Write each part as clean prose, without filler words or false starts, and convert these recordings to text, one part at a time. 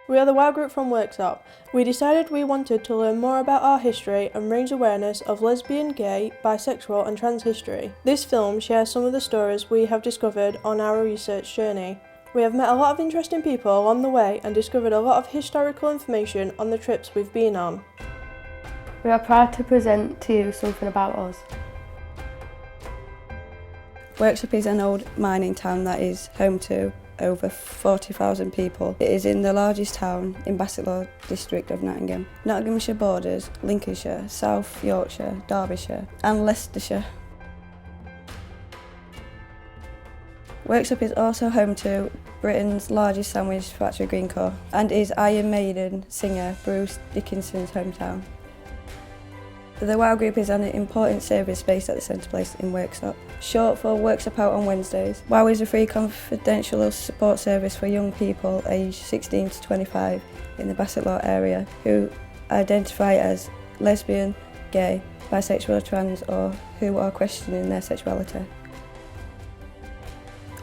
We are the WOW group from Worksop. We decided we wanted to learn more about our history and raise awareness of lesbian, gay, bisexual and trans history. This film shares some of the stories we have discovered on our research journey. We have met a lot of interesting people along the way and discovered a lot of historical information on the trips we've been on. We are proud to present to you something about us. Worksop is an old mining town that is home to over 40,000 people. It is in the largest town in Bassetlaw district of Nottingham. Nottinghamshire borders Lincolnshire, South Yorkshire, Derbyshire and Leicestershire. Worksop is also home to Britain's largest sandwich factory, Greencore, and is Iron Maiden singer Bruce Dickinson's hometown. The WOW group is an important service based at the Centre Place in Worksop, short for Worksop Out on Wednesdays. WOW is a free confidential support service for young people aged 16 to 25 in the Bassetlaw area who identify as lesbian, gay, bisexual, trans or who are questioning their sexuality.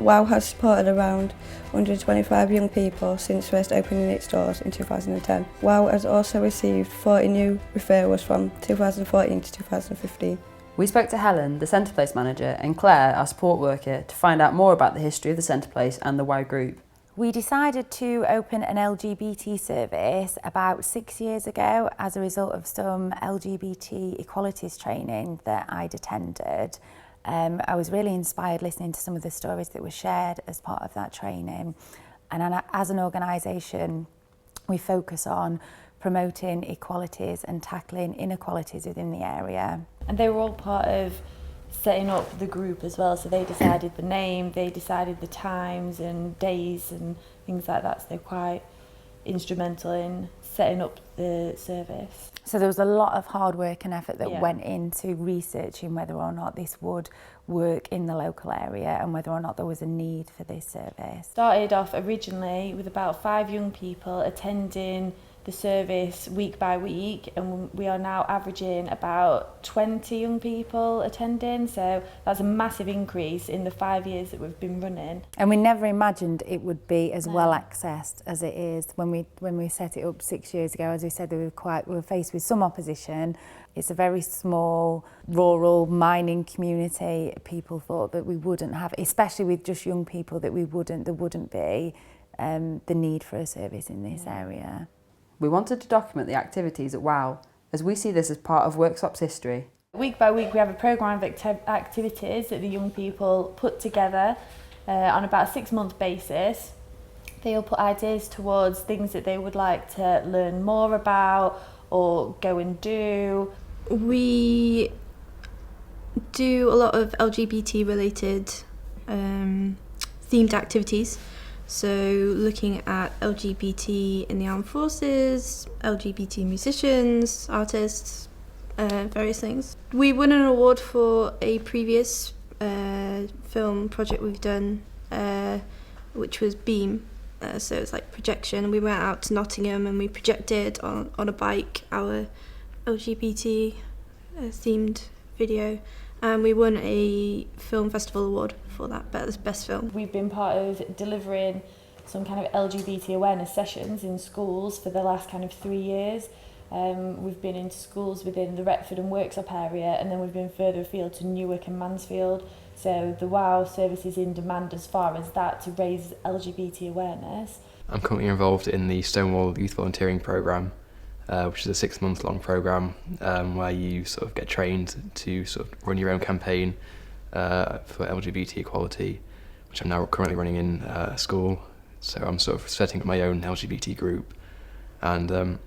WOW has supported around 125 young people since first opening its doors in 2010. WOW has also received 40 new referrals from 2014 to 2015. We spoke to Helen, the Centre Place manager, and Claire, our support worker, to find out more about the history of the Centre Place and the WOW group. We decided to open an LGBT service about 6 years ago as a result of some LGBT equalities training that I'd attended. I was really inspired listening to some of the stories that were shared as part of that training. And as an organisation, we focus on promoting equalities and tackling inequalities within the area. And they were all part of setting up the group as well, so they decided the name, they decided the times and days and things like that, so they're quite instrumental in setting up the service. So there was a lot of hard work and effort that went into researching whether or not this would work in the local area and whether or not there was a need for this service. Started off originally with about 5 young people attending the service week by week, and we are now averaging about 20 young people attending, so that's a massive increase in the 5 years that we've been running. And we never imagined it would be as well accessed as it is. When we set it up 6 years ago, as we said, we were faced with some opposition. It's a very small rural mining community. People thought that we wouldn't have, especially with just young people, that there wouldn't be the need for a service in this area. We wanted to document the activities at WOW, as we see this as part of Worksop's history. Week by week we have a programme of activities that the young people put together on about a 6-month basis. They all put ideas towards things that they would like to learn more about or go and do. We do a lot of LGBT related themed activities. So looking at LGBT in the armed forces, LGBT musicians, artists, various things. We won an award for a previous film project we've done, which was Beam. So it's like projection. We went out to Nottingham and we projected on a bike our LGBT themed video. And we won a film festival award for that, best film. We've been part of delivering some kind of LGBT awareness sessions in schools for the last kind of 3 years. We've been into schools within the Retford and Worksop area, and then we've been further afield to Newark and Mansfield. So the WOW service is in demand as far as that to raise LGBT awareness. I'm currently involved in the Stonewall Youth Volunteering Programme, which is a 6-month-long programme where you sort of get trained to sort of run your own campaign for LGBT equality, which I'm now currently running in school. So I'm sort of setting up my own LGBT group and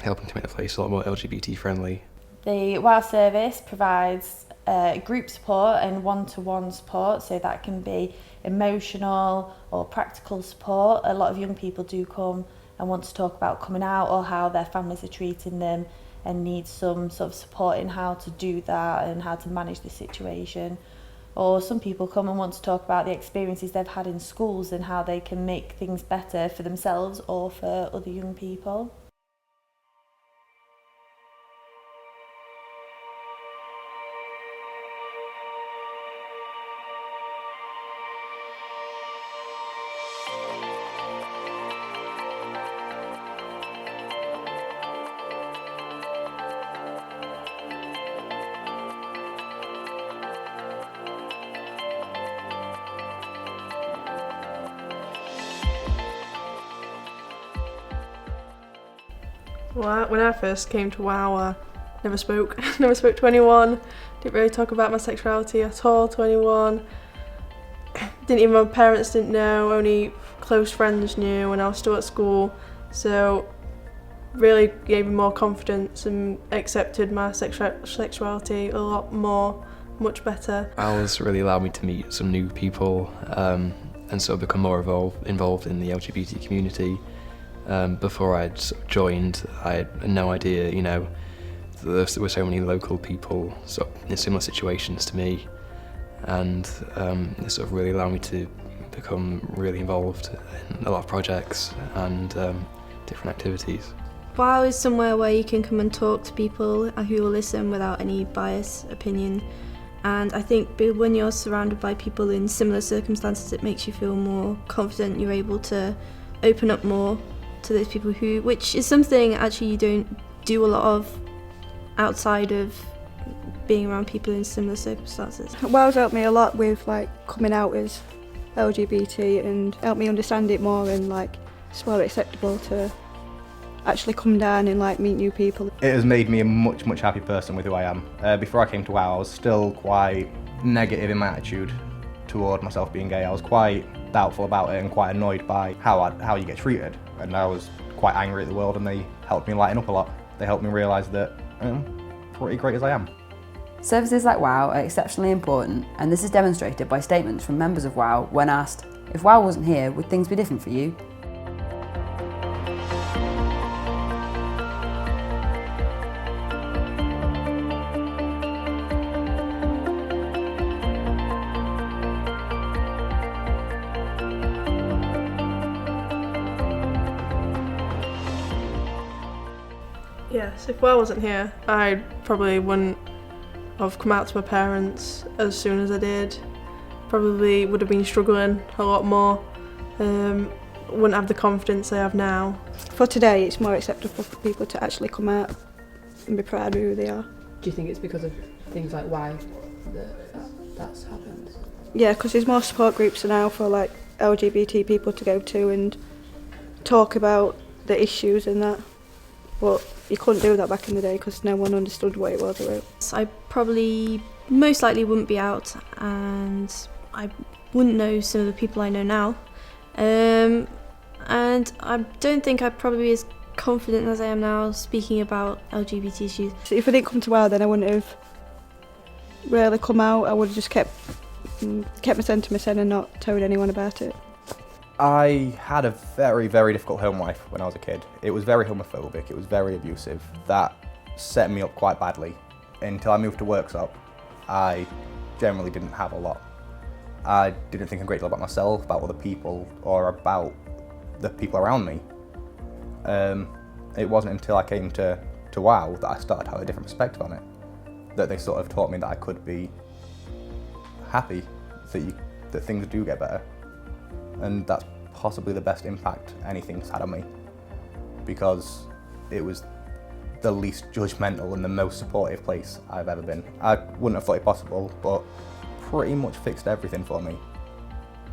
helping to make the place a lot more LGBT friendly. The WOW service provides group support and one-to-one support, so that can be emotional or practical support. A lot of young people do come and want to talk about coming out or how their families are treating them and need some sort of support in how to do that and how to manage the situation. Or some people come and want to talk about the experiences they've had in schools and how they can make things better for themselves or for other young people. Well, when I first came to WOW, I never spoke to anyone, didn't really talk about my sexuality at all to anyone. My parents didn't know, only close friends knew when I was still at school, so really gave me more confidence and accepted my sexuality a lot more, much better. WOW's really allowed me to meet some new people and sort of become more involved in the LGBT community. Before I'd sort of joined, I had no idea, there were so many local people sort of in similar situations to me, and it sort of really allowed me to become really involved in a lot of projects and different activities. WOW is somewhere where you can come and talk to people who will listen without any bias opinion, and I think when you're surrounded by people in similar circumstances, it makes you feel more confident. You're able to open up more to those people which is something actually you don't do a lot of outside of being around people in similar circumstances. WOW's helped me a lot with coming out as LGBT and helped me understand it more, and it's more acceptable to actually come down and meet new people. It has made me a much happy person with who I am. Before I came to WOW, I was still quite negative in my attitude toward myself being gay. I was quite doubtful about it and quite annoyed by how you get treated, and I was quite angry at the world, and they helped me lighten up a lot. They helped me realise that I'm pretty great as I am. Services like WOW are exceptionally important, and this is demonstrated by statements from members of WOW when asked, "If WOW wasn't here, would things be different for you?" Yes, if WOW wasn't here, I probably wouldn't have come out to my parents as soon as I did. Probably would have been struggling a lot more. Wouldn't have the confidence I have now. For today, it's more acceptable for people to actually come out and be proud of who they are. Do you think it's because of things like WOW that's happened? Yeah, because there's more support groups now for LGBT people to go to and talk about the issues and that. But you couldn't do that back in the day because no one understood what it was about. I probably most likely wouldn't be out, and I wouldn't know some of the people I know now. And I don't think I'd probably be as confident as I am now speaking about LGBT issues. So if I didn't come to WOW, then I wouldn't have really come out. I would have just kept myself to myself and not told anyone about it. I had a very difficult home life when I was a kid. It was very homophobic, it was very abusive. That set me up quite badly. Until I moved to Worksop, I generally didn't have a lot. I didn't think a great deal about myself, about other people, or about the people around me. It wasn't until I came to WOW that I started to have a different perspective on it. That they sort of taught me that I could be happy, that things do get better. And that's possibly the best impact anything's had on me, because it was the least judgmental and the most supportive place I've ever been. I wouldn't have thought it possible, but pretty much fixed everything for me,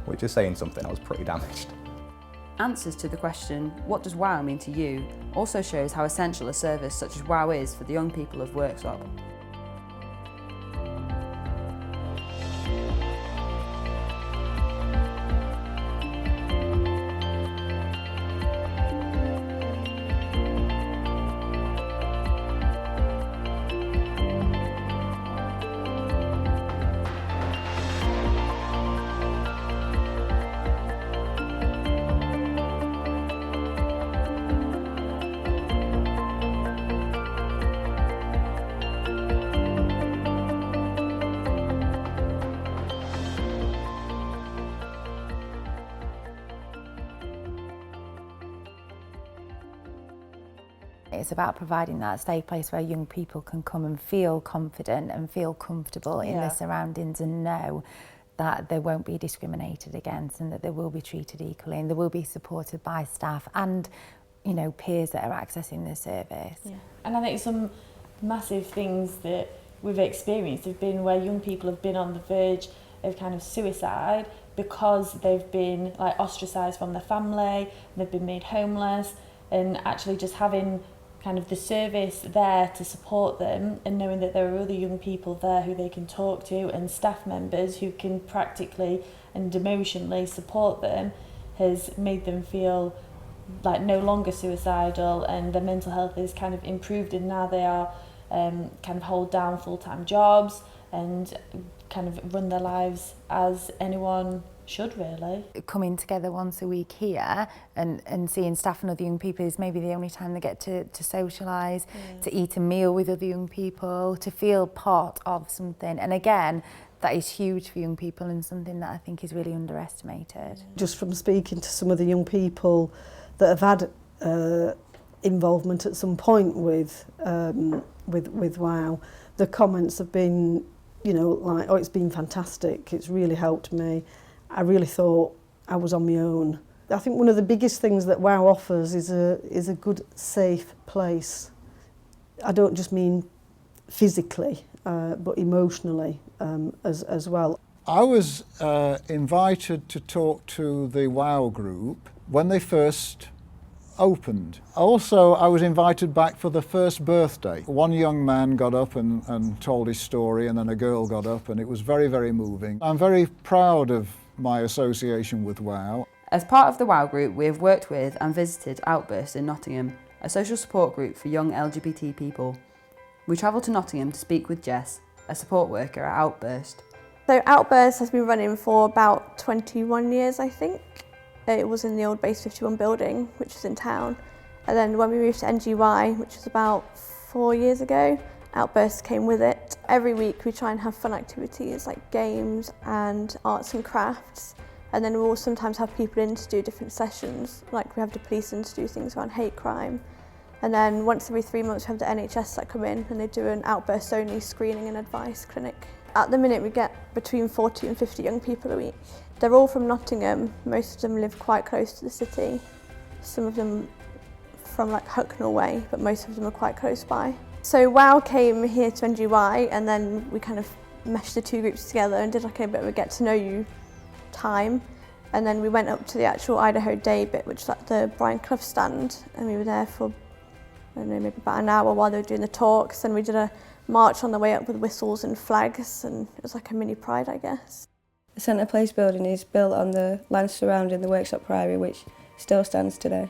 which is saying something. I was pretty damaged. Answers to the question, what does WOW mean to you, also shows how essential a service such as WOW is for the young people of Worksop. It's about providing that safe place where young people can come and feel confident and feel comfortable in their surroundings and know that they won't be discriminated against and that they will be treated equally and they will be supported by staff and, you know, peers that are accessing the service. Yeah. And I think some massive things that we've experienced have been where young people have been on the verge of kind of suicide because they've been ostracised from their family, they've been made homeless, and actually just having kind of the service there to support them, and knowing that there are other young people there who they can talk to and staff members who can practically and emotionally support them, has made them feel like no longer suicidal, and their mental health is kind of improved, and now they are kind of hold down full-time jobs and kind of run their lives as anyone should, really. Coming together once a week here and seeing staff and other young people is maybe the only time they get to socialise, to eat a meal with other young people, to feel part of something. And again, that is huge for young people and something that I think is really underestimated. Just from speaking to some of the young people that have had involvement at some point with WOW, the comments have been, you know, like, oh, it's been fantastic, it's really helped me. I really thought I was on my own. I think one of the biggest things that WOW offers is a good, safe place. I don't just mean physically, but emotionally as well. I was invited to talk to the WOW group when they first opened. Also, I was invited back for the first birthday. One young man got up and told his story, and then a girl got up, and it was very, very moving. I'm very proud of my association with WOW. As part of the WOW group, we have worked with and visited Outburst in Nottingham, a social support group for young LGBT people. We travelled to Nottingham to speak with Jess, a support worker at Outburst. So Outburst has been running for about 21 years, I think. It was in the old Base 51 building, which is in town. And then when we moved to NGY, which was about 4 years ago, Outburst came with it. Every week we try and have fun activities like games and arts and crafts. And then we'll sometimes have people in to do different sessions, like we have the police in to do things around hate crime. And then once every 3 months we have the NHS that come in and they do an Outburst only screening and advice clinic. At the minute we get between 40 and 50 young people a week. They're all from Nottingham, most of them live quite close to the city. Some of them from like Hucknall way, but most of them are quite close by. So WOW came here to NGY and then we kind of meshed the two groups together and did like a bit of a get to know you time. And then we went up to the actual Idaho Day bit, which is like the Brian Clough stand, and we were there for, I don't know, maybe about an hour while they were doing the talks, and we did a march on the way up with whistles and flags, and it was like a mini pride, I guess. The Centre Place building is built on the land surrounding the Worksop Priory, which still stands today.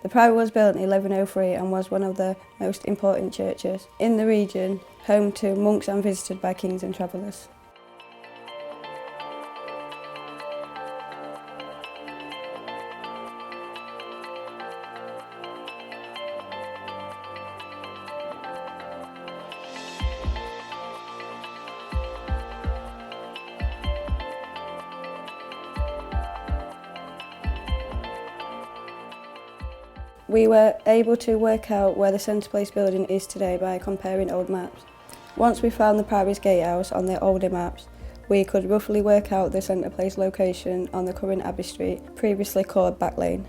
The Priory was built in 1103 and was one of the most important churches in the region, home to monks and visited by kings and travellers. We were able to work out where the Centre Place building is today by comparing old maps. Once we found the Priory's Gatehouse on the older maps, we could roughly work out the Centre Place location on the current Abbey Street, previously called Back Lane.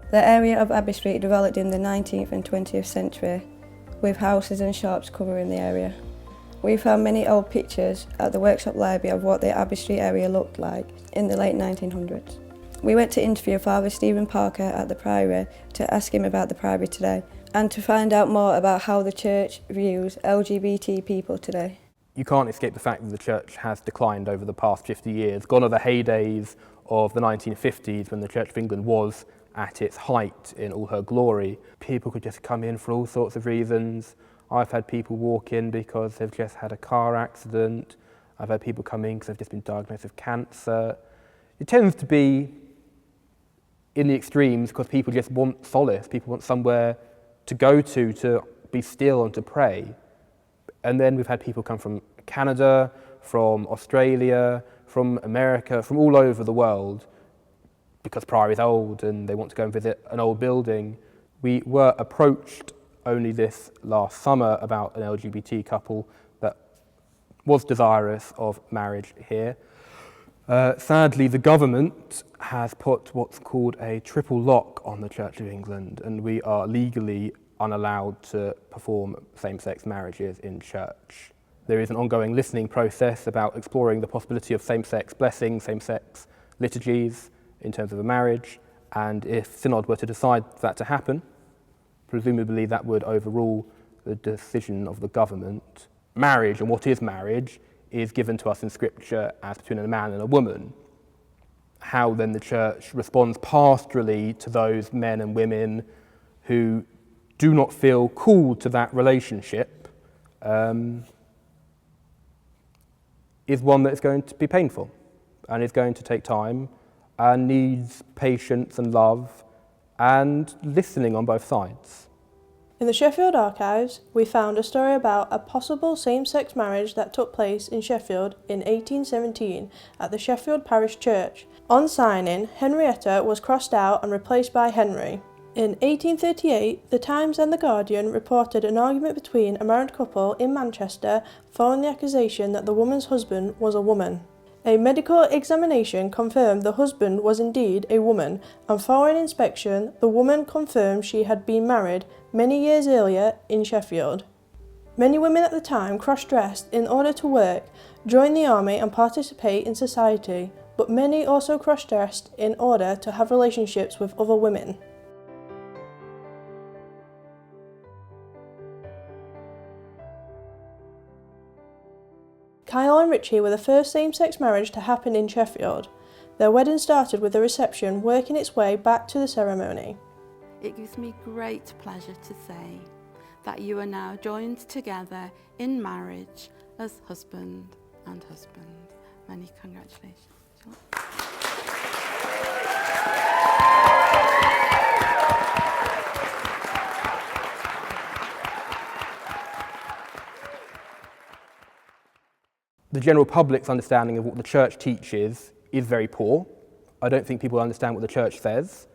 The area of Abbey Street developed in the 19th and 20th century, with houses and shops covering the area. We found many old pictures at the Worksop Library of what the Abbey Street area looked like in the late 1900s. We went to interview Father Stephen Parker at the Priory to ask him about the Priory today and to find out more about how the church views LGBT people today. You can't escape the fact that the church has declined over the past 50 years. Gone are the heydays of the 1950s when the Church of England was at its height in all her glory. People could just come in for all sorts of reasons. I've had people walk in because they've just had a car accident. I've had people come in because they've just been diagnosed with cancer. It tends to be in the extremes because people just want solace, people want somewhere to go to be still and to pray. And then we've had people come from Canada, from Australia, from America, from all over the world because Priory's old and they want to go and visit an old building. We were approached only this last summer about an LGBT couple that was desirous of marriage here. Sadly, the government has put what's called a triple lock on the Church of England, and we are legally unallowed to perform same-sex marriages in church. There is an ongoing listening process about exploring the possibility of same-sex blessings, same-sex liturgies in terms of a marriage, and if Synod were to decide that to happen, Presumably that would overrule the decision of the government. Marriage, and what is marriage, is given to us in Scripture as between a man and a woman. How then the Church responds pastorally to those men and women who do not feel called to that relationship is one that is going to be painful and is going to take time and needs patience and love and listening on both sides. In the Sheffield Archives, we found a story about a possible same-sex marriage that took place in Sheffield in 1817 at the Sheffield Parish Church. On signing, Henrietta was crossed out and replaced by Henry. In 1838, The Times and The Guardian reported an argument between a married couple in Manchester following the accusation that the woman's husband was a woman. A medical examination confirmed the husband was indeed a woman, and following inspection, the woman confirmed she had been married many years earlier in Sheffield. Many women at the time cross-dressed in order to work, join the army and participate in society, but many also cross-dressed in order to have relationships with other women. Kyle and Richie were the first same-sex marriage to happen in Sheffield. Their wedding started with a reception working its way back to the ceremony. It gives me great pleasure to say that you are now joined together in marriage as husband and husband. Many congratulations. The general public's understanding of what the Church teaches is very poor. I don't think people understand what the Church says.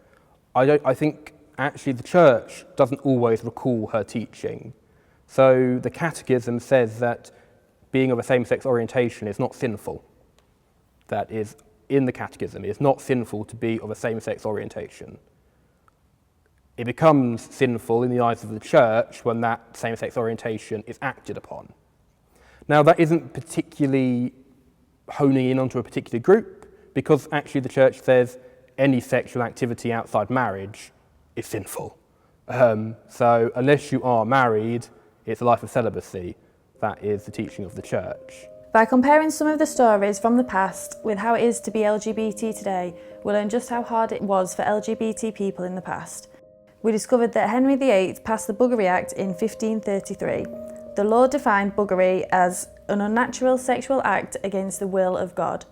I think actually the Church doesn't always recall her teaching. So the Catechism says that being of a same-sex orientation is not sinful. That is in the Catechism. It's not sinful to be of a same-sex orientation. It becomes sinful in the eyes of the Church when that same-sex orientation is acted upon. Now, that isn't particularly honing in onto a particular group, because actually the Church says any sexual activity outside marriage is sinful. So unless you are married, it's a life of celibacy. That is the teaching of the Church. By comparing some of the stories from the past with how it is to be LGBT today, we learn just how hard it was for LGBT people in the past. We discovered that Henry VIII passed the Buggery Act in 1533. The law defined buggery as an unnatural sexual act against the will of God.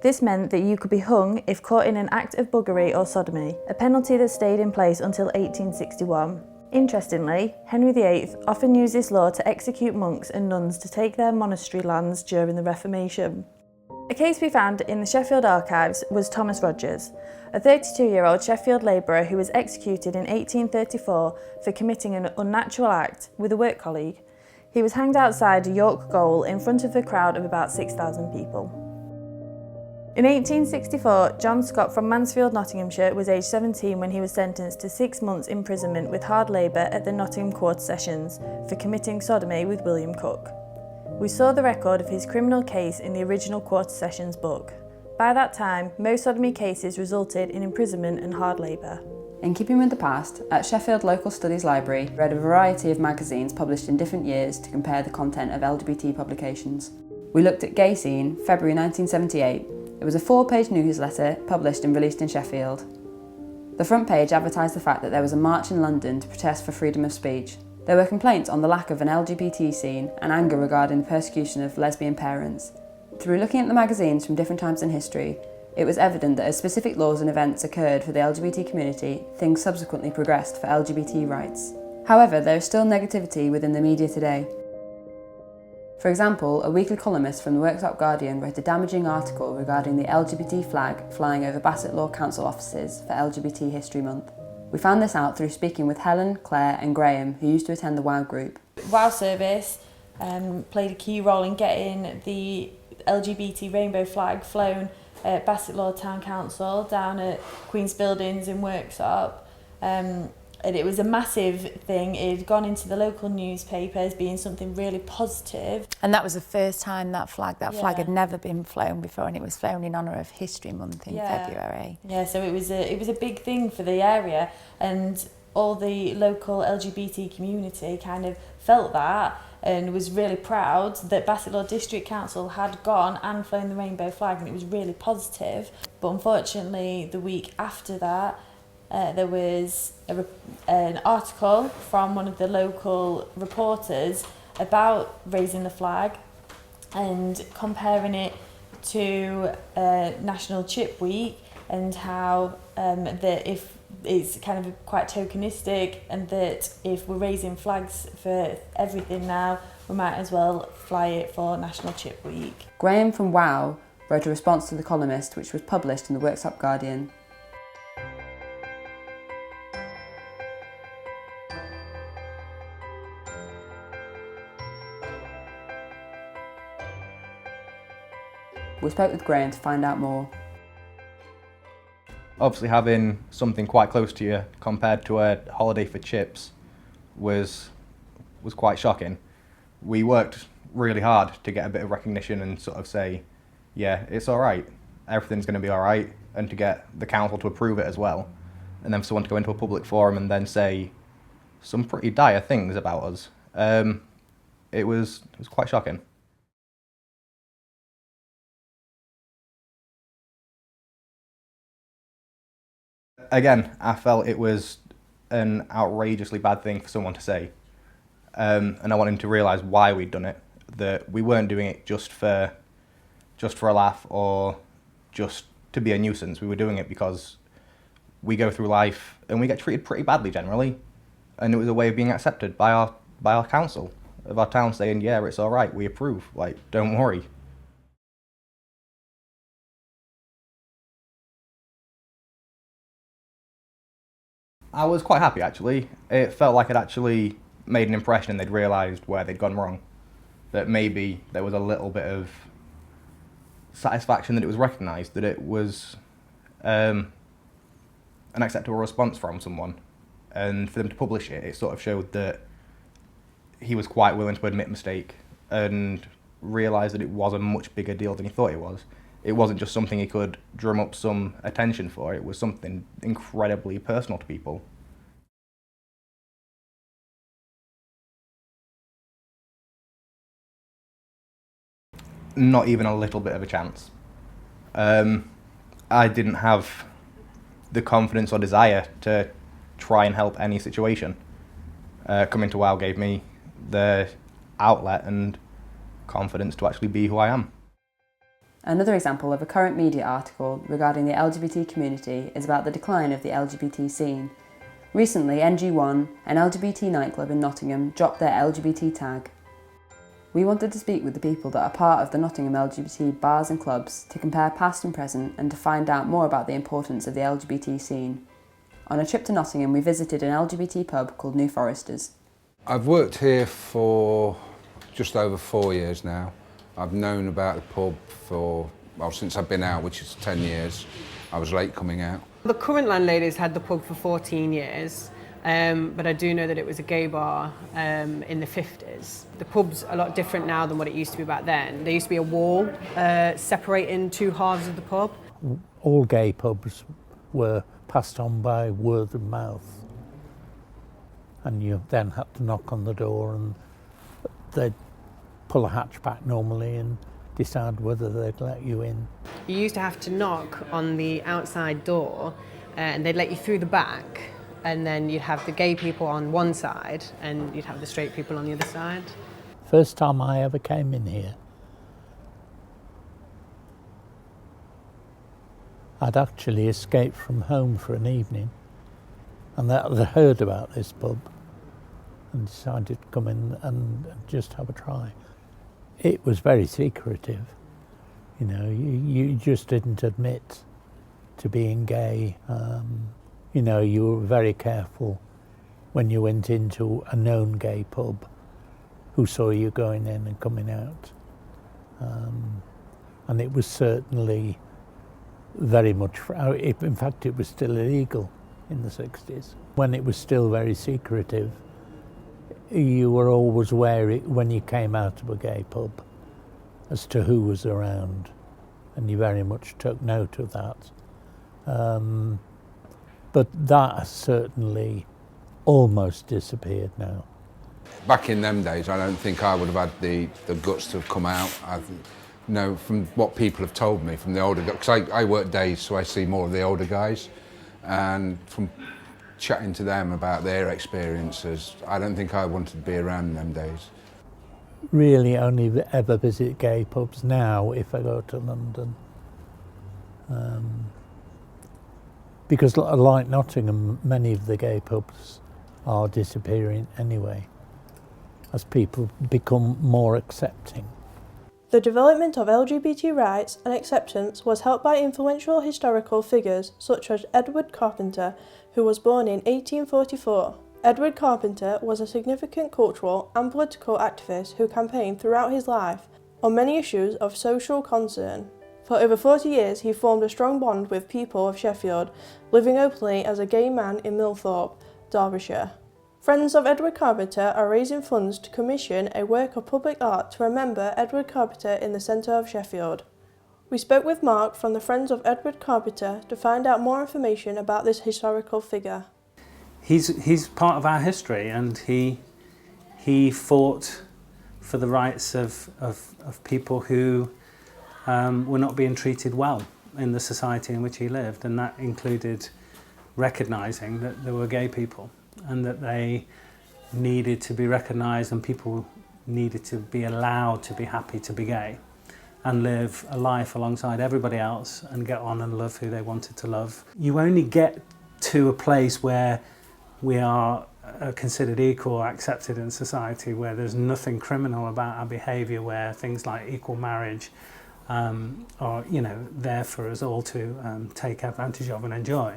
This meant that you could be hung if caught in an act of buggery or sodomy, a penalty that stayed in place until 1861. Interestingly, Henry VIII often used this law to execute monks and nuns to take their monastery lands during the Reformation. A case we found in the Sheffield Archives was Thomas Rogers, a 32-year-old Sheffield labourer who was executed in 1834 for committing an unnatural act with a work colleague. He was hanged outside York Gaol in front of a crowd of about 6,000 people. In 1864, John Scott from Mansfield, Nottinghamshire was aged 17 when he was sentenced to 6 months imprisonment with hard labour at the Nottingham Quarter Sessions for committing sodomy with William Cook. We saw the record of his criminal case in the original Quarter Sessions book. By that time, most sodomy cases resulted in imprisonment and hard labour. In keeping with the past, at Sheffield Local Studies Library, we read a variety of magazines published in different years to compare the content of LGBT publications. We looked at Gay Scene, February 1978. It was a 4-page newsletter published and released in Sheffield. The front page advertised the fact that there was a march in London to protest for freedom of speech. There were complaints on the lack of an LGBT scene and anger regarding the persecution of lesbian parents. Through looking at the magazines from different times in history, it was evident that as specific laws and events occurred for the LGBT community, things subsequently progressed for LGBT rights. However, there is still negativity within the media today. For example, a weekly columnist from the Worksop Guardian wrote a damaging article regarding the LGBT flag flying over Bassett Law Council offices for LGBT History Month. We found this out through speaking with Helen, Claire and Graham, who used to attend the WOW group. WOW service played a key role in getting the LGBT rainbow flag flown at Bassett Law Town Council down at Queen's Buildings in Worksop. And it was a massive thing. It had gone into the local newspapers being something really positive. And that was the first time that flag had never been flown before, and it was flown in honour of History Month in February. Yeah, so it was a big thing for the area, and all the local LGBT community kind of felt that and was really proud that Bassetlaw District Council had gone and flown the rainbow flag, and it was really positive. But unfortunately, the week after that, there was an article from one of the local reporters about raising the flag and comparing it to National Chip Week, and how that if it's kind of quite tokenistic, and that if we're raising flags for everything now, we might as well fly it for National Chip Week. Graham from W.O.W wrote a response to the columnist, which was published in the Worksop Guardian. We spoke with Graham to find out more. Obviously having something quite close to you compared to a holiday for chips was quite shocking. We worked really hard to get a bit of recognition and sort of say, yeah, it's all right, everything's going to be all right, and to get the council to approve it as well. And then for someone to go into a public forum and then say some pretty dire things about us, it was quite shocking. Again, I felt it was an outrageously bad thing for someone to say, and I wanted to realise why we'd done it. That we weren't doing it just for a laugh or just to be a nuisance. We were doing it because we go through life and we get treated pretty badly generally, and it was a way of being accepted by our council of our town, saying, yeah, it's all right, we approve, like, don't worry. I was quite happy, actually. It felt like it actually made an impression and they'd realised where they'd gone wrong. That maybe there was a little bit of satisfaction that it was recognised, that it was an acceptable response from someone. And for them to publish it, it sort of showed that he was quite willing to admit mistake and realise that it was a much bigger deal than he thought it was. It wasn't just something he could drum up some attention for, it was something incredibly personal to people. Not even a little bit of a chance. I didn't have the confidence or desire to try and help any situation. Coming to W.O.W gave me the outlet and confidence to actually be who I am. Another example of a current media article regarding the LGBT community is about the decline of the LGBT scene. Recently, NG1, an LGBT nightclub in Nottingham, dropped their LGBT tag. We wanted to speak with the people that are part of the Nottingham LGBT bars and clubs to compare past and present and to find out more about the importance of the LGBT scene. On a trip to Nottingham, we visited an LGBT pub called New Foresters. I've worked here for just over 4 years now. I've known about the pub for, well, since I've been out, which is 10 years. I was late coming out. The current landlady's had the pub for 14 years, but I do know that it was a gay bar in the 50s. The pub's a lot different now than what it used to be back then. There used to be a wall separating two halves of the pub. All gay pubs were passed on by word of mouth, and you then had to knock on the door and they'd pull a hatch back normally and decide whether they'd let you in. You used to have to knock on the outside door and they'd let you through the back, and then you'd have the gay people on one side and you'd have the straight people on the other side. First time I ever came in here, I'd actually escaped from home for an evening, and I heard about this pub and decided to come in and just have a try. It was very secretive, you know, you just didn't admit to being gay. You know, you were very careful when you went into a known gay pub who saw you going in and coming out. And it was certainly very much, in fact it was still illegal in the 60s. When it was still very secretive, you were always wary when you came out of a gay pub as to who was around, and you very much took note of that. But that certainly almost disappeared now. Back in them days, I don't think I would have had the guts to have come out. From what people have told me, from the older guys, because I work days, so I see more of the older guys, and from chatting to them about their experiences, I don't think I wanted to be around in them days. Really only ever visit gay pubs now if I go to London. Because like Nottingham, many of the gay pubs are disappearing anyway, as people become more accepting. The development of LGBT rights and acceptance was helped by influential historical figures such as Edward Carpenter, who was born in 1844. Edward Carpenter was a significant cultural and political activist who campaigned throughout his life on many issues of social concern. For over 40 years he formed a strong bond with people of Sheffield, living openly as a gay man in Millthorpe, Derbyshire. Friends of Edward Carpenter are raising funds to commission a work of public art to remember Edward Carpenter in the centre of Sheffield. We spoke with Mark from the Friends of Edward Carpenter to find out more information about this historical figure. He's part of our history, and he fought for the rights of people who were not being treated well in the society in which he lived, and that included recognising that there were gay people and that they needed to be recognised, and people needed to be allowed to be happy to be gay and live a life alongside everybody else and get on and love who they wanted to love. You only get to a place where we are considered equal, accepted in society, where there's nothing criminal about our behaviour, where things like equal marriage are, there for us all to take advantage of and enjoy,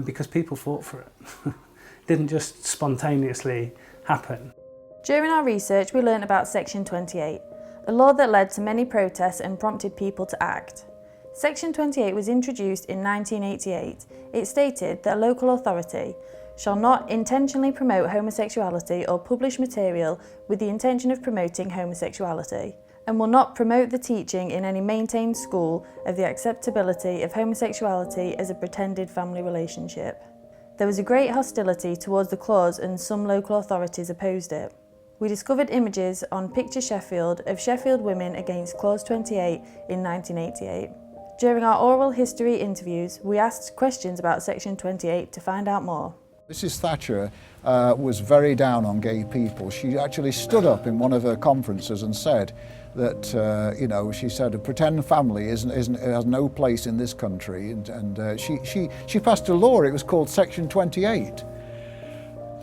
because people fought for it. It didn't just spontaneously happen. During our research, we learned about Section 28, a law that led to many protests and prompted people to act. Section 28 was introduced in 1988. It stated that a local authority shall not intentionally promote homosexuality or publish material with the intention of promoting homosexuality, and will not promote the teaching in any maintained school of the acceptability of homosexuality as a pretended family relationship. There was a great hostility towards the clause, and some local authorities opposed it. We discovered images on Picture Sheffield of Sheffield women against Clause 28 in 1988. During our oral history interviews, we asked questions about Section 28 to find out more. Mrs. Thatcher was very down on gay people. She actually stood up in one of her conferences and said that, she said a pretend family has no place in this country, and she passed a law. It was called Section 28.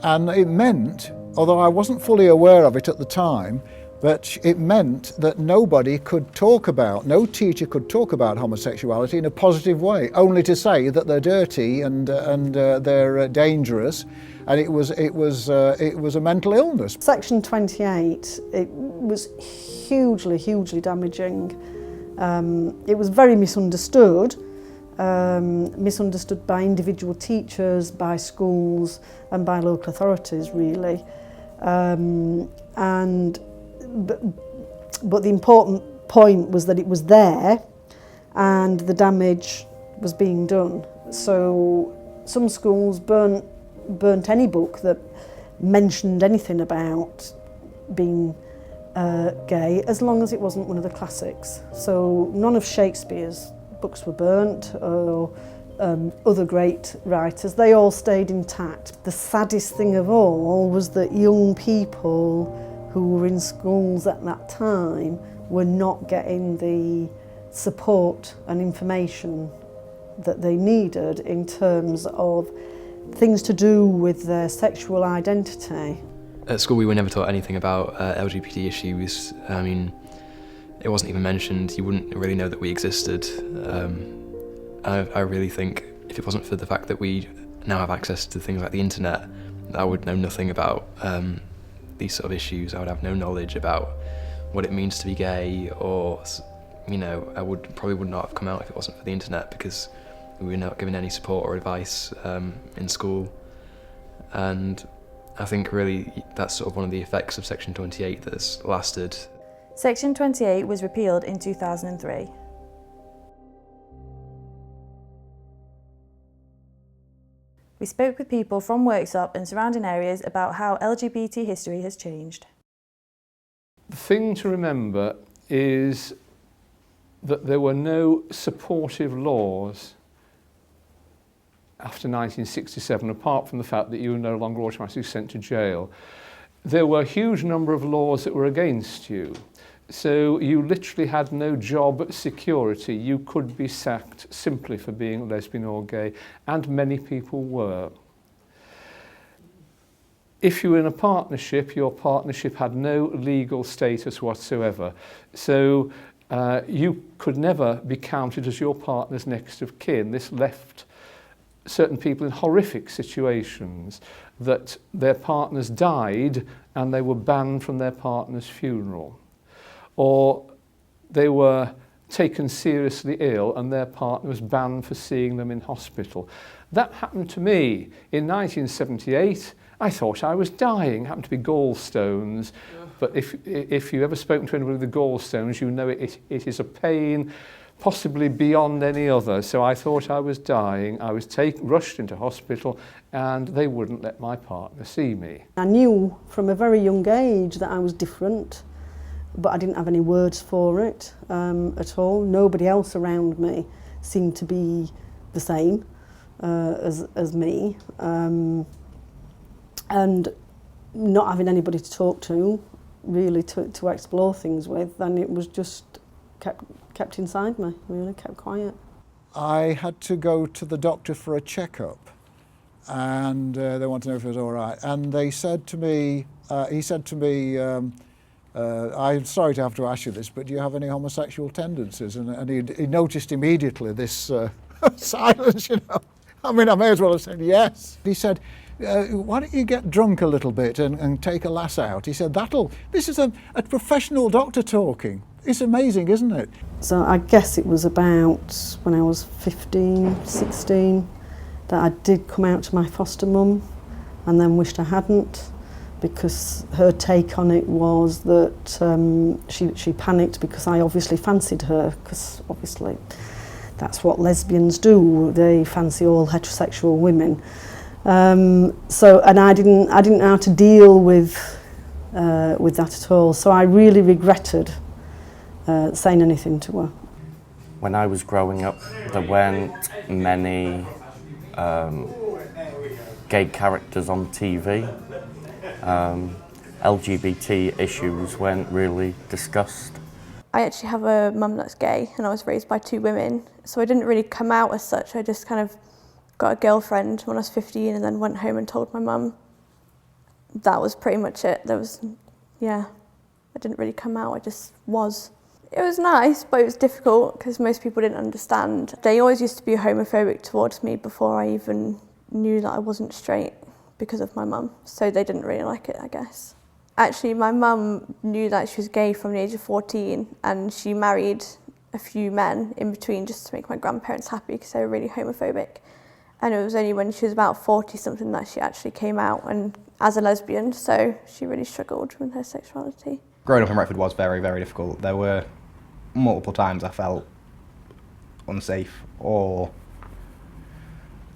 And it meant, although I wasn't fully aware of it at the time, but it meant that nobody could talk about, no teacher could talk about homosexuality in a positive way, only to say that they're dirty and they're dangerous, and it was a mental illness. Section 28, it was hugely damaging. It was very misunderstood. Misunderstood by individual teachers, by schools and by local authorities, really. But the important point was that it was there and the damage was being done. So some schools burnt any book that mentioned anything about being gay, as long as it wasn't one of the classics. So none of Shakespeare's books were burnt, or other great writers. They all stayed intact. The saddest thing of all was that young people who were in schools at that time were not getting the support and information that they needed in terms of things to do with their sexual identity. At school we were never taught anything about LGBT issues. I mean, it wasn't even mentioned. You wouldn't really know that we existed. I really think if it wasn't for the fact that we now have access to things like the internet, I would know nothing about these sort of issues. I would have no knowledge about what it means to be gay, or I probably would not have come out if it wasn't for the internet, because we were not given any support or advice in school. And I think really that's sort of one of the effects of Section 28 that's lasted. Section 28 was repealed in 2003. We spoke with people from Worksop and surrounding areas about how LGBT history has changed. The thing to remember is that there were no supportive laws after 1967, apart from the fact that you were no longer automatically sent to jail. There were a huge number of laws that were against you. So you literally had no job security. You could be sacked simply for being lesbian or gay, and many people were. If you were in a partnership, your partnership had no legal status whatsoever. So you could never be counted as your partner's next of kin. This left certain people in horrific situations, that their partners died and they were banned from their partner's funeral. Or they were taken seriously ill and their partner was banned for seeing them in hospital. That happened to me in 1978. I thought I was dying. It happened to be gallstones. But if you've ever spoken to anyone with the gallstones, you know it is a pain possibly beyond any other. So I thought I was dying. I was rushed into hospital and they wouldn't let my partner see me. I knew from a very young age that I was different, but I didn't have any words for it at all. Nobody else around me seemed to be the same as me. And not having anybody to talk to, really to explore things with, and it was just kept inside me, really, kept quiet. I had to go to the doctor for a checkup, and they wanted to know if it was all right. And they said to me, he said to me, I'm sorry to have to ask you this, but do you have any homosexual tendencies? And he noticed immediately this silence, you know. I mean, I may as well have said yes. He said, why don't you get drunk a little bit and take a lass out? He said, this is a professional doctor talking. It's amazing, isn't it? So I guess it was about when I was 15, 16, that I did come out to my foster mum and then wished I hadn't, because her take on it was that she panicked because I obviously fancied her, because obviously that's what lesbians do, they fancy all heterosexual women. And I didn't know how to deal with that at all, so I really regretted saying anything to her. When I was growing up, there weren't many gay characters on TV. LGBT issues weren't really discussed. I actually have a mum that's gay, and I was raised by 2 women, so I didn't really come out as such. I just kind of got a girlfriend when I was 15 and then went home and told my mum. That was pretty much it. I didn't really come out, I just was. It was nice, but it was difficult because most people didn't understand. They always used to be homophobic towards me before I even knew that I wasn't straight because of my mum, so they didn't really like it, I guess. Actually, my mum knew that she was gay from the age of 14, and she married a few men in between just to make my grandparents happy because they were really homophobic. And it was only when she was about 40-something that she actually came out and as a lesbian, so she really struggled with her sexuality. Growing up in Retford was very, very difficult. There were multiple times I felt unsafe or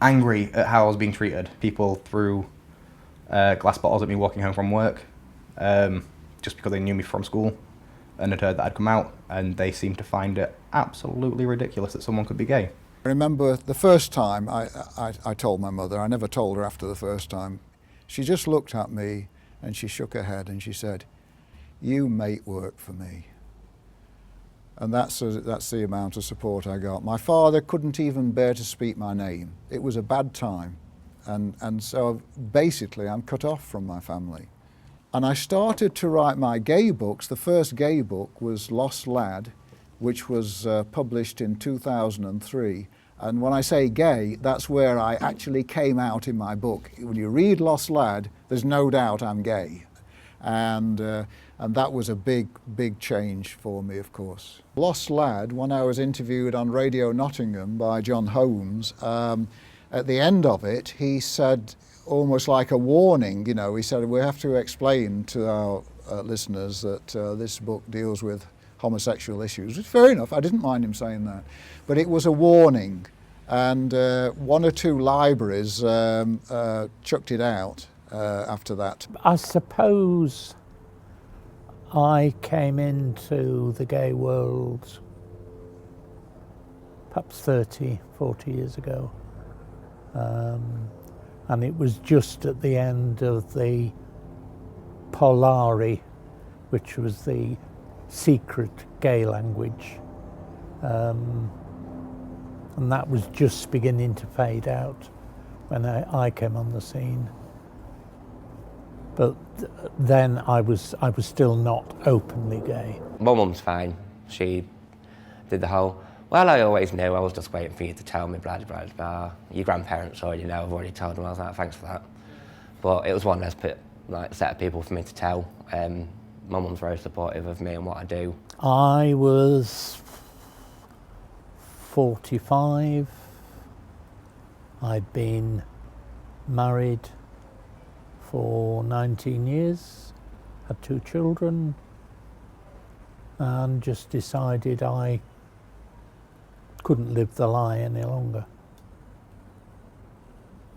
angry at how I was being treated. People threw glass bottles at me walking home from work just because they knew me from school and had heard that I'd come out, and they seemed to find it absolutely ridiculous that someone could be gay. I remember the first time I told my mother. I never told her after the first time. She just looked at me and she shook her head and she said, "You make work for me." And that's the amount of support I got. My father couldn't even bear to speak my name. It was a bad time. And so basically I'm cut off from my family. And I started to write my gay books. The first gay book was Lost Lad, which was published in 2003. And when I say gay, that's where I actually came out in my book. When you read Lost Lad, there's no doubt I'm gay. And that was a big, big change for me, of course. Lost Lad, when I was interviewed on Radio Nottingham by John Holmes, at the end of it, he said, almost like a warning, you know, he said, we have to explain to our listeners that this book deals with homosexual issues. Fair enough, I didn't mind him saying that. But it was a warning, and one or two libraries chucked it out after that. I suppose I came into the gay world perhaps 30, 40 years ago. And it was just at the end of the Polari, which was the secret gay language. And that was just beginning to fade out when I came on the scene. But then I was still not openly gay. My mum's fine. She did the whole, well, I always knew, I was just waiting for you to tell me, blah, blah, blah. Your grandparents already know, I've already told them. I was like, thanks for that. But it was one less set of people for me to tell. My mum's very supportive of me and what I do. I was 45. I'd been married for 19 years, had 2 children, and just decided I couldn't live the lie any longer.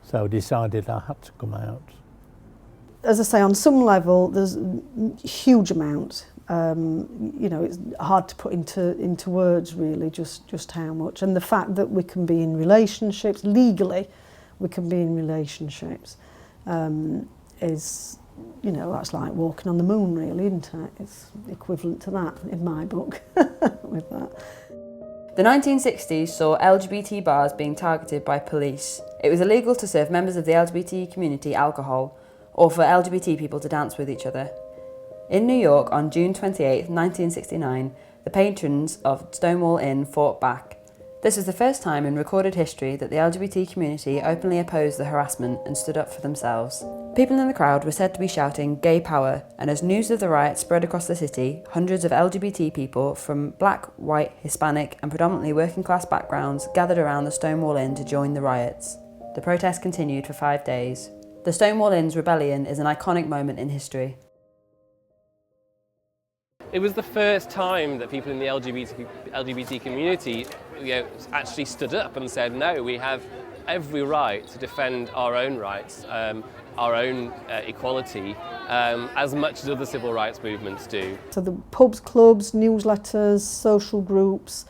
So decided I had to come out. As I say, on some level, there's a huge amount. You know, it's hard to put into words really just how much. And the fact that we can be in relationships, legally, we can be in relationships, is, you know, that's like walking on the moon really, isn't it? It's equivalent to that in my book with that. The 1960s saw LGBT bars being targeted by police. It was illegal to serve members of the LGBT community alcohol or for LGBT people to dance with each other. In New York on June 28, 1969, the patrons of Stonewall Inn fought back. This was the first time in recorded history that the LGBT community openly opposed the harassment and stood up for themselves. People in the crowd were said to be shouting "Gay Power," and as news of the riot spread across the city, hundreds of LGBT people from black, white, Hispanic and predominantly working class backgrounds gathered around the Stonewall Inn to join the riots. The protest continued for 5 days. The Stonewall Inn's rebellion is an iconic moment in history. It was the first time that people in the LGBT community, actually stood up and said, no, we have every right to defend our own rights, our own equality, as much as other civil rights movements do. So the pubs, clubs, newsletters, social groups,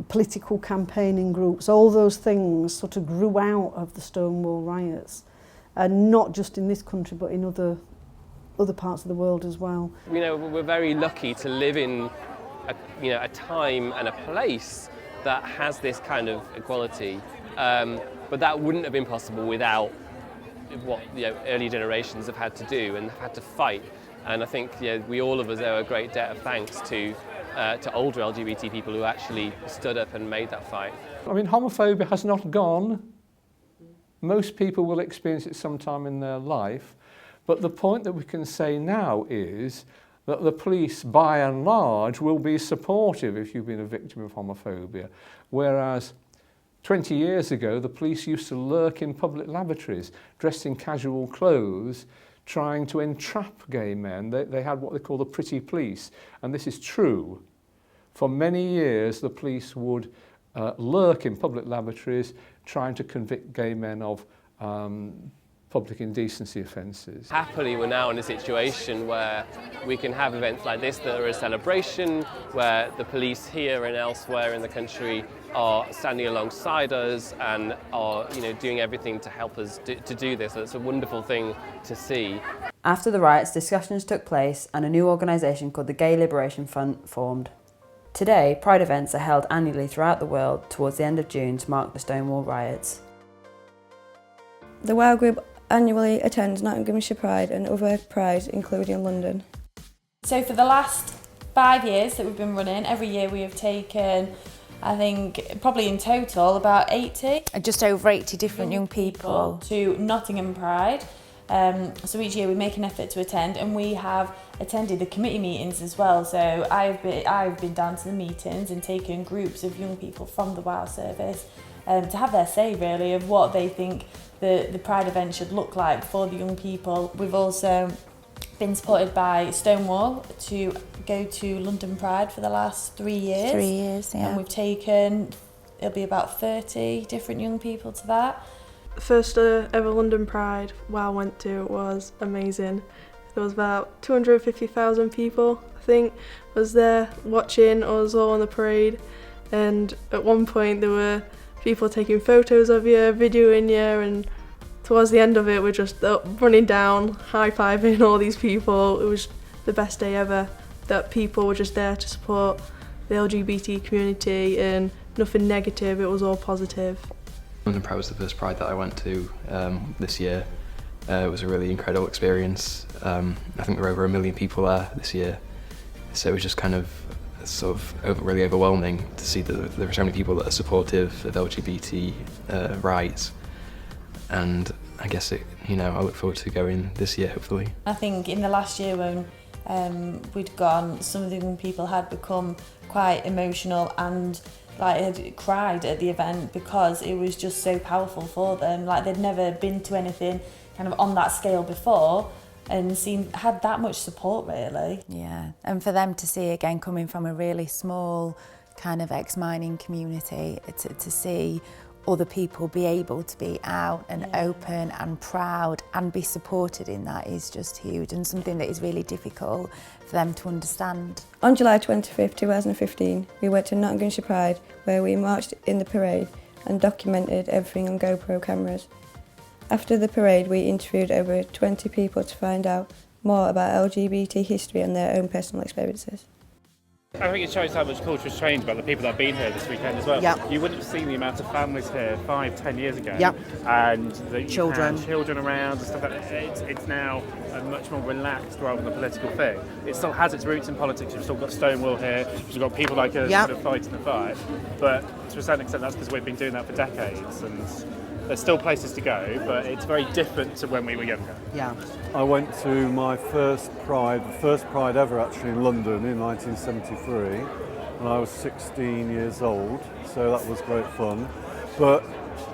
political campaigning groups, all those things sort of grew out of the Stonewall riots, and not just in this country but in other parts of the world as well. You know, we're very lucky to live in a time and a place that has this kind of equality, but that wouldn't have been possible without what early generations have had to do and have had to fight. And I think we all of us owe a great debt of thanks to older LGBT people who actually stood up and made that fight. I mean, homophobia has not gone. Most people will experience it sometime in their life. But the point that we can say now is that the police, by and large, will be supportive if you've been a victim of homophobia. Whereas 20 years ago, the police used to lurk in public lavatories, dressed in casual clothes, trying to entrap gay men. They had what they call the pretty police. And this is true. For many years, the police would lurk in public lavatories, trying to convict gay men of public indecency offences. Happily, we're now in a situation where we can have events like this that are a celebration, where the police here and elsewhere in the country are standing alongside us and are doing everything to help us to do this. So it's a wonderful thing to see. After the riots, discussions took place and a new organisation called the Gay Liberation Front formed. Today, Pride events are held annually throughout the world towards the end of June to mark the Stonewall riots. The WOW group annually attends Nottinghamshire Pride and other prides, including in London. So for the last 5 years that we've been running, every year we have taken, I think, probably in total about 80. Just over 80 different young people to Nottingham Pride. So each year we make an effort to attend, and we have attended the committee meetings as well. So I've been down to the meetings and taken groups of young people from the WOW service to have their say really of what they think the Pride event should look like for the young people. We've also been supported by Stonewall to go to London Pride for the last 3 years. 3 years, yeah. And we've taken it'll be about 30 different young people to that. The first ever London Pride WOW went to was amazing. There was about 250,000 people, I think, was there watching us all on the parade, and at one point there were people taking photos of you, videoing you, and towards the end of it we're just running down, high-fiving all these people. It was the best day ever, that people were just there to support the LGBT community and nothing negative, it was all positive. London Pride was the first Pride that I went to this year. It was a really incredible experience. I think there were over 1 million people there this year, so it was just kind of really overwhelming to see that there were so many people that are supportive of LGBT rights, and I guess I look forward to going this year hopefully. I think in the last year when we'd gone, some of the young people had become quite emotional and had cried at the event because it was just so powerful for them. Like, they'd never been to anything kind of on that scale before and had that much support, really. Yeah, and for them to see, again, coming from a really small kind of ex-mining community, to see other people be able to be out and open and proud and be supported in that is just huge, and something that is really difficult for them to understand. On July 25th, 2015, we went to Nottinghamshire Pride, where we marched in the parade and documented everything on GoPro cameras. After the parade, we interviewed over 20 people to find out more about LGBT history and their own personal experiences. I think it shows how much culture has changed about the people that have been here this weekend as well. Yep. You wouldn't have seen the amount of families here 5-10 years ago. Yep. And the Children. Children around and stuff like that. It's now a much more relaxed rather than a political thing. It still has its roots in politics. You've still got Stonewall here. You've got people like us Yep. sort of fighting the fight. But to a certain extent, that's because we've been doing that for decades. And there's still places to go, but it's very different to when we were younger. Yeah. I went to my first Pride, the first Pride ever actually in London in 1973, and I was 16 years old, so that was great fun. But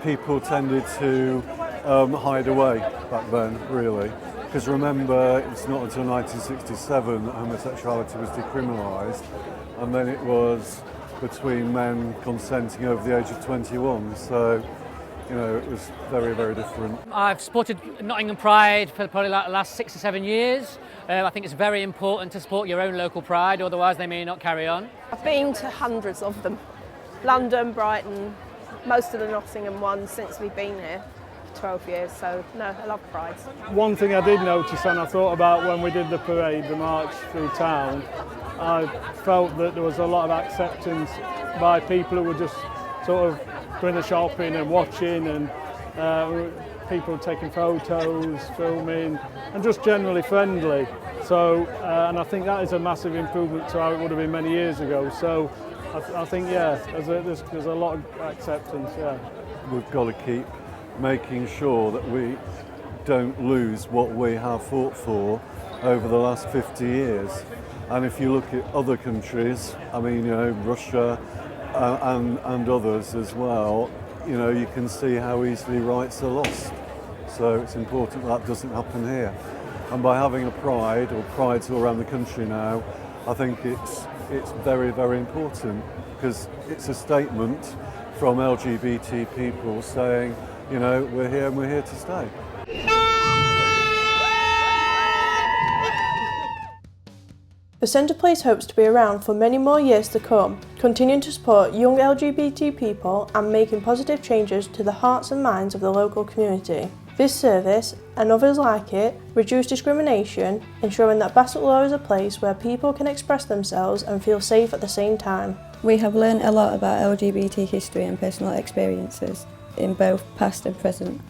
people tended to hide away back then, really. Because remember, it's not until 1967 that homosexuality was decriminalised, and then it was between men consenting over the age of 21, so it was very, very different. I've supported Nottingham Pride for probably like the last 6 or 7 years. I think it's very important to support your own local pride, otherwise they may not carry on. I've been to hundreds of them. London, Brighton, most of the Nottingham ones since we've been here for 12 years, so no, I love Pride. One thing I did notice, and I thought about when we did the parade, the march through town, I felt that there was a lot of acceptance by people who were just sort of doing the shopping and watching, and people taking photos, filming, and just generally friendly. So, and I think that is a massive improvement to how it would have been many years ago. So, I think there's a lot of acceptance. Yeah, we've got to keep making sure that we don't lose what we have fought for over the last 50 years. And if you look at other countries, I mean, Russia. And others as well, you can see how easily rights are lost. So it's important that doesn't happen here. And by having a Pride, or prides all around the country now, I think it's very, very important, because it's a statement from LGBT people saying, we're here and we're here to stay. The Centre Place hopes to be around for many more years to come, continuing to support young LGBT people and making positive changes to the hearts and minds of the local community. This service, and others like it, reduce discrimination, ensuring that Basset Law is a place where people can express themselves and feel safe at the same time. We have learned a lot about LGBT history and personal experiences, in both past and present.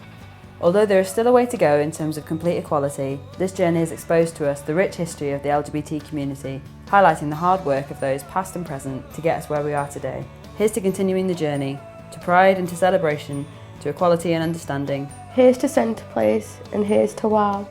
Although there is still a way to go in terms of complete equality, this journey has exposed to us the rich history of the LGBT community, highlighting the hard work of those past and present to get us where we are today. Here's to continuing the journey, to pride and to celebration, to equality and understanding. Here's to Centre Place, and here's to WOW.